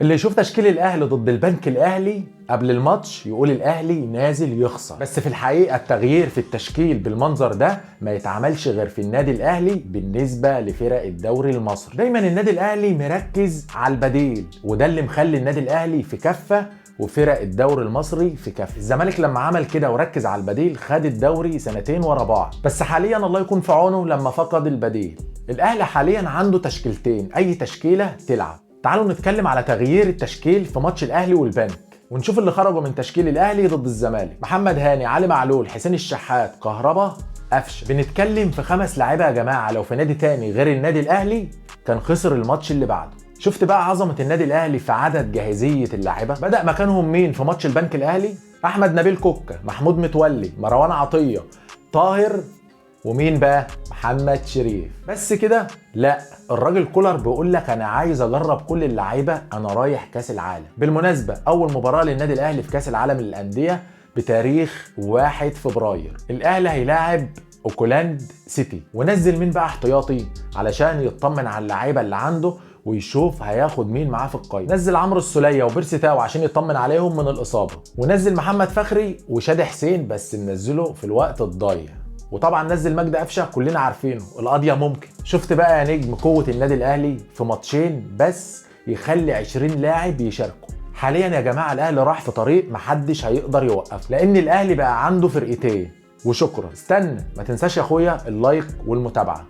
اللي يشوف تشكيل الاهلي ضد البنك الاهلي قبل الماتش يقول الاهلي نازل يخسر، بس في الحقيقه التغيير في التشكيل بالمنظر ده ما يتعملش غير في النادي الاهلي بالنسبه لفرق الدوري المصري. دايما النادي الاهلي مركز على البديل، وده اللي مخلي النادي الاهلي في كفه وفرق الدوري المصري في كفه. الزمالك لما عمل كده وركز على البديل خد الدوري سنتين ورا بعض، بس حاليا الله يكون في عونه لما فقد البديل. الاهلي حاليا عنده تشكيلتين، اي تشكيله تلعب. تعالوا نتكلم على تغيير التشكيل في ماتش الاهلي والبنك ونشوف اللي خرجوا من تشكيل الاهلي ضد الزمالك: محمد هاني، علي معلول، حسين الشحات، كهربا، قفشه. بنتكلم في 5 لاعيبه يا جماعه، لو في نادي تاني غير النادي الاهلي كان خسر الماتش اللي بعده. شفت بقى عظمه النادي الاهلي في عدد جاهزيه اللاعيبه؟ بدا مكانهم مين في ماتش البنك الاهلي؟ احمد نبيل كوكا، محمود متولي، مروان عطيه، طاهر، ومين بقى؟ محمد شريف. بس كده؟ لا، الراجل كولر بيقول لك انا عايز اجرب كل اللعيبه، انا رايح كاس العالم. بالمناسبه اول مباراه للنادي الاهلي في كاس العالم للانديه بتاريخ 1 فبراير، الاهلي هيلاعب اوكلاند سيتي. ونزل مين بقى احتياطي علشان يطمن على اللعيبه اللي عنده ويشوف هياخد مين معاه في القايمه؟ نزل عمرو السوليه وبيرسي تاو عشان يطمن عليهم من الاصابه، ونزل محمد فخري وشادي حسين بس منزله في الوقت الضايع، وطبعا نزل مجدي قفشه كلنا عارفينه، القضيه ممكن. شفت بقى يا نجم قوه النادي الاهلي في ماتشين بس يخلي 20 لاعب يشاركوا. حاليا يا جماعه الاهلي راح في طريق محدش هيقدر يوقفه، لان الاهلي بقى عنده فرقتين. وشكرا. استنى ما تنساش يا اخويا اللايك والمتابعه.